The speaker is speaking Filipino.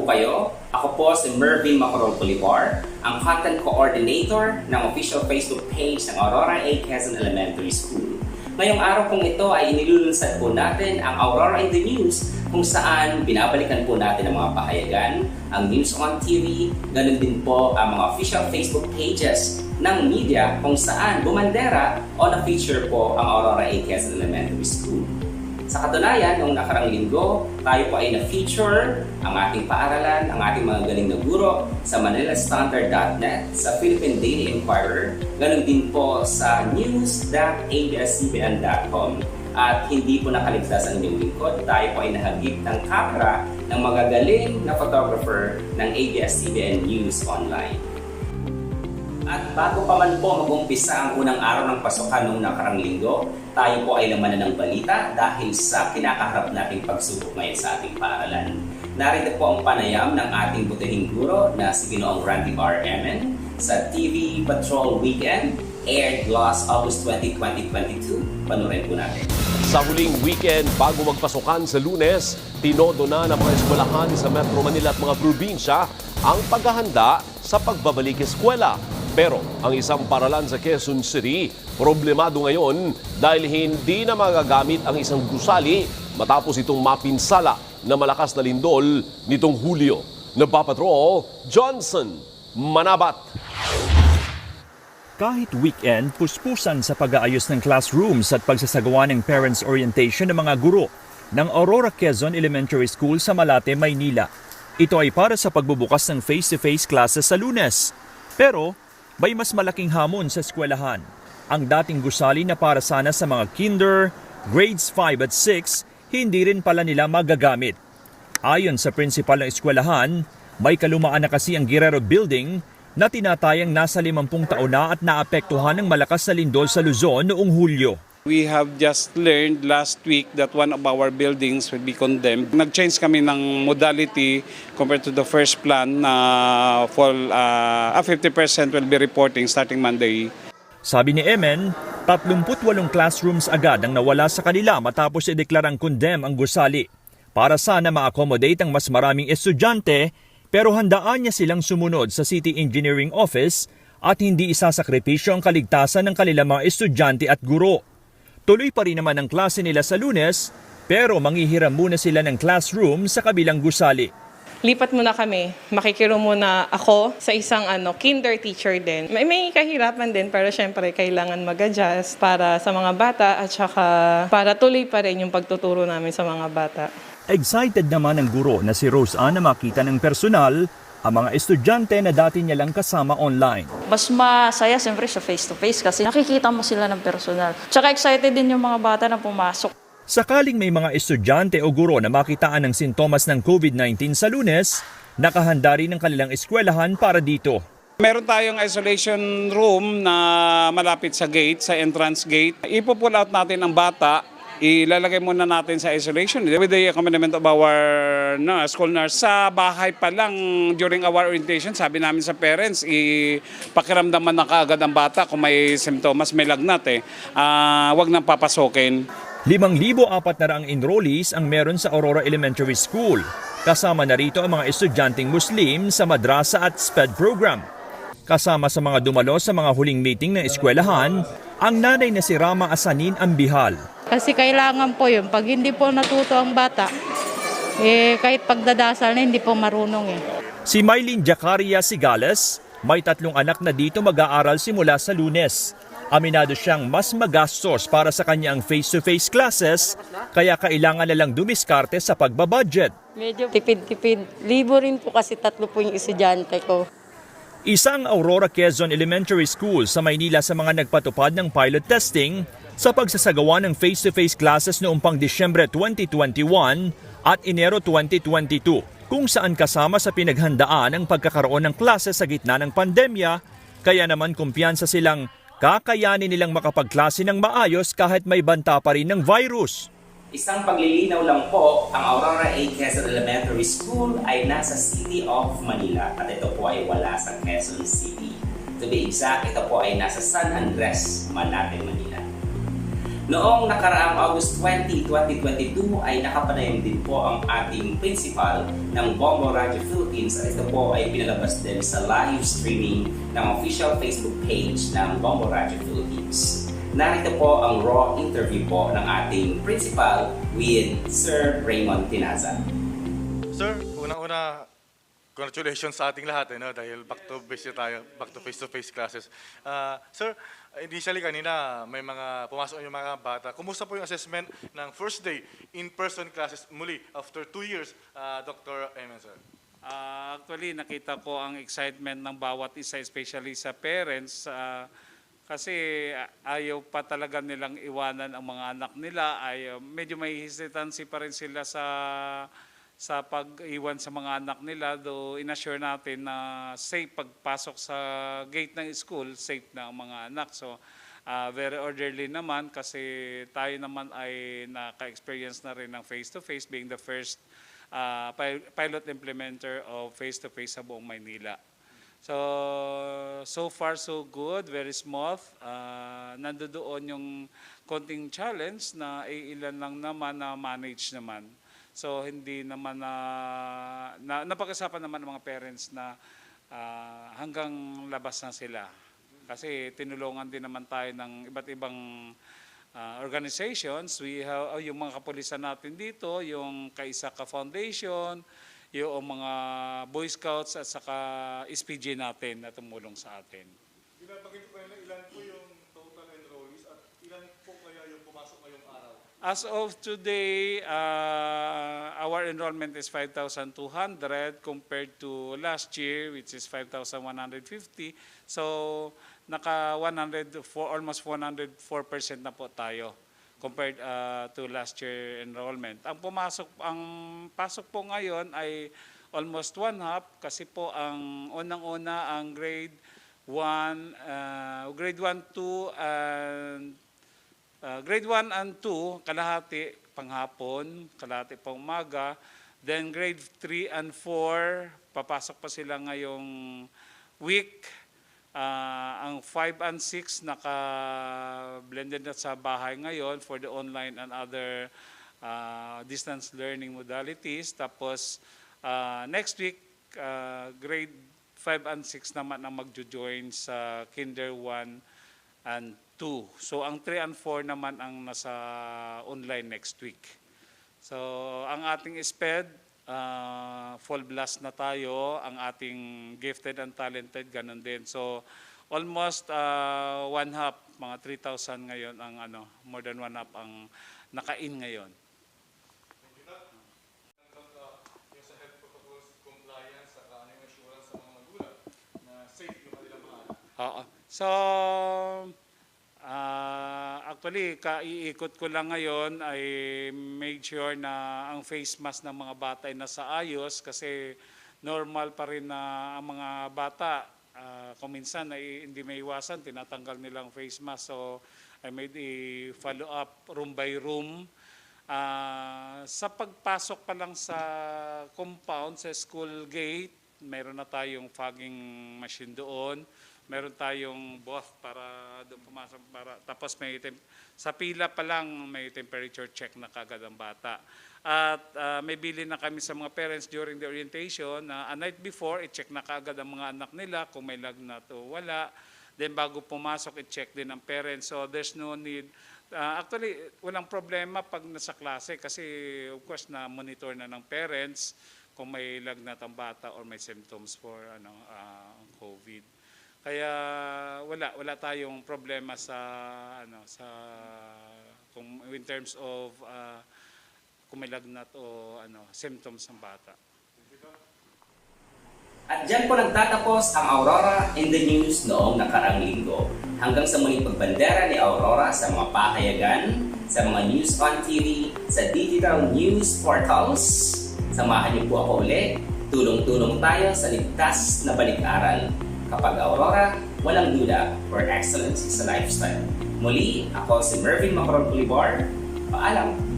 po kayo? Ako po si Mervin Macorol Bolivar, ang Content Coordinator ng official Facebook page ng Aurora A. Quezon Elementary School. Ngayong araw pong ito ay inilulunsad po natin ang Aurora in the News, kung saan binabalikan po natin ang mga pahayagan, ang News on TV, ganun din po ang mga official Facebook pages ng media kung saan bumandera o na-feature po ang Aurora A. Quezon Elementary School. Sa katunayan, noong nakarang linggo, tayo po ay na-feature ang ating paaralan, ang ating mga galing na guro sa manilastandard.net, sa Philippine Daily Inquirer, ganun din po sa news.abscbn.com. At hindi po nakaligtas ang inyong lingkod, tayo po ay nahagip ng kamera ng magagaling na photographer ng ABS-CBN News Online. At bago pa man po mag-umpisa ang unang araw ng pasukan noong nakarang linggo, tayo po ay lamanan ng balita dahil sa kinakaharap nating pagsubok ngayon sa ating paaralan. Narito po ang panayam ng ating butihing guro na si Ginoong Randy R. Emen sa TV Patrol Weekend, aired last August 20, 2022. Panurin po natin. Sa huling weekend bago magpasukan sa Lunes, tinodo na ng mga eskwelahan sa Metro Manila at mga probinsya ang paghahanda sa pagbabalik eskwela. Pero ang isang paaralan sa Quezon City, problemado ngayon dahil hindi na magagamit ang isang gusali matapos itong mapinsala na malakas na lindol nitong Hulyo. Nagpapatrol, Johnson Manabat. Kahit weekend, puspusan sa pag-aayos ng classrooms at pagsasagawa ng parents orientation ng mga guro ng Aurora Quezon Elementary School sa Malate, Maynila. Ito ay para sa pagbubukas ng face-to-face classes sa Lunes. Pero may mas malaking hamon sa eskwelahan. Ang dating gusali na para sana sa mga kinder, grades 5 at 6, hindi rin pala nila magagamit. Ayon sa principal ng eskwelahan, may kalumaan na kasi ang Guerrero Building na tinatayang nasa 50 taon na at naapektuhan ng malakas na lindol sa Luzon noong Hulyo. We have just learned last week that one of our buildings will be condemned. Nag-change kami ng modality compared to the first plan na 50% will be reporting starting Monday. Sabi ni Emen, 38 classrooms agad ang nawala sa kanila matapos ideklarang condemn ang gusali. Para sana ma-accommodate ang mas maraming estudyante, pero handaan niya silang sumunod sa City Engineering Office at hindi isasakripisyo ang kaligtasan ng kanilang mga estudyante at guro. Tuloy pa rin naman ang klase nila sa Lunes, pero manghihiram muna sila ng classroom sa kabilang gusali. Lipat muna kami. Makikiro muna ako sa isang kinder teacher din. May kahirapan din, pero syempre kailangan mag-adjust para sa mga bata at saka para tuloy pa rin yung pagtuturo namin sa mga bata. Excited naman ang guro na si Rose Ann na makita ng personal ang mga estudyante na dati niya lang kasama online. Mas masaya siyempre sa face-to-face kasi nakikita mo sila ng personal. Tsaka excited din yung mga bata na pumasok. Sakaling may mga estudyante o guro na makitaan ng sintomas ng COVID-19 sa Lunes, nakahanda rin ang kanilang eskwelahan para dito. Meron tayong isolation room na malapit sa gate, sa entrance gate. Ipo-pull out natin ang bata. Ilalagay muna natin sa isolation with the accompaniment of our school nurse. Sa bahay pa lang during our orientation, sabi namin sa parents, ipakiramdaman na kaagad ang bata kung may simptomas, may lagnat wag nang papasokin. 5,400 enrollees ang meron sa Aurora Elementary School. Kasama na rito ang mga estudyanteng Muslim sa madrasa at SPED program. Kasama sa mga dumalo sa mga huling meeting ng eskwelahan, ang nanay na si Rama Asanin Ambihal. Kasi kailangan po yun. Pag hindi po natuto ang bata, kahit pagdadasal na hindi po marunong Si Mylene Jacaria Sigales, may 3 anak na dito mag-aaral simula sa Lunes. Aminado siyang mas magastos para sa kanya ang face-to-face classes, kaya kailangan na lang dumiskarte sa pagbabudget. Medyo tipid-tipid. Libo rin po kasi 3 po yung estudyante ko. Isang Aurora Quezon Elementary School sa Maynila sa mga nagpatupad ng pilot testing sa pagsasagawa ng face-to-face classes noong pang Disyembre 2021 at Enero 2022, kung saan kasama sa pinaghandaan ang pagkakaroon ng klase sa gitna ng pandemya, kaya naman kumpiyansa silang kakayanin nilang makapagklase ng maayos kahit may banta pa rin ng virus. Isang paglilinaw lang po, ang Aurora A. Quezon Elementary School ay nasa City of Manila at ito po ay wala sa Quezon City. To be exact, ito po ay nasa San Andres, Malate, Manila. Noong nakaraang August 20, 2022 ay nakapanayam din po ang ating principal ng Bombo Radio Philippines at ito po ay pinalabas din sa live streaming ng official Facebook page ng Bombo Radio Philippines. Narito po ang raw interview po ng ating principal with Sir Raymond Tinaza. Sir, unang-una, congratulations sa ating lahat dahil back to basic tayo, back to face-to-face classes. Sir, initially kanina may mga pumasok yung mga bata. Kumusta po yung assessment ng first day in-person classes muli after 2 years, Dr. Eman, sir? Actually, nakita ko ang excitement ng bawat isa, especially sa parents, kasi ayaw pa talaga nilang iwanan ang mga anak nila. Medyo may hesitancy pa rin sila sa pag-iwan sa mga anak nila, though inassure natin na safe pagpasok sa gate ng school, safe na ang mga anak. So, very orderly naman kasi tayo naman ay naka-experience na rin ng face-to-face, being the first pilot implementer of face-to-face sa buong Maynila. So far so good, very smooth. Nandoon yung konting challenge na ilan lang naman na manage naman. So hindi naman napag-usapan naman ng mga parents na hanggang labas na sila. Kasi tinulungan din naman tayo ng iba't ibang organizations. We have yung mga kapulisan natin dito, yung Kaisaka Foundation, yung mga Boy Scouts at saka SPG natin na tumulong sa atin. Pinapakita ko na ilan po yung total enrollees at ilan po kaya yung pumasok ngayong araw? As of today, our enrollment is 5,200 compared to last year, which is 5,150. So, almost 104% na po tayo compared to last year enrollment. Ang pasok po ngayon ay almost one half kasi po ang unang-una ang grade 1, 2 and grade 1 and 2 kalahati panghapon, kalahati pang umaga. Then grade 3 and 4 papasok pa sila ngayong week. Ang 5 and 6 naka-blended na sa bahay ngayon for the online and other distance learning modalities. Tapos next week, grade 5 and 6 naman ang magjo-join sa Kinder 1 and 2. So ang 3 and 4 naman ang nasa online next week. So ang ating SPED, full blast na tayo, ang ating gifted and talented ganun din. So almost one half, mga 3,000 ngayon ang more than one half ang naka-in ngayon. Yung sa health protocols, compliance, at yung assurance sa mga magulang na safe yung kanilang mga anak. Oo. So actually, kaiikot ko lang ngayon ay make sure na ang face mask ng mga bata ay nasa ayos kasi normal pa rin na ang mga bata kung minsan ay hindi may iwasan, tinatanggal nilang face mask. So I made a follow-up room by room. Sa pagpasok pa lang sa compound, sa school gate, mayroon na tayong fogging machine doon. Meron tayong booth para doon pumasok tapos sa pila pa lang may temperature check na kagad ang bata. At may bili na kami sa mga parents during the orientation na a night before i-check na kagad ang mga anak nila kung may lagnat o wala. Then bago pumasok i-check din ang parents. So there's no need. Actually walang problema pag nasa klase kasi of course na monitor na ng parents kung may lagnat ang bata or may symptoms for COVID. Kaya wala tayong problema sa in terms of kung may lagnat o symptoms ng bata. At dyan po nagtatapos ang Aurora in the News noong nakaraang linggo. Hanggang sa muling pagbandera ni Aurora sa mga pahayagan, sa mga news on TV, sa digital news portals. Samahan niyo po ako ulit. Tulong-tulong tayo sa ligtas na balik-aral. Kapag Aurora, walang duda, for excellence is a lifestyle. Muli, ako si Mervin Macron Pulibar. Paalam!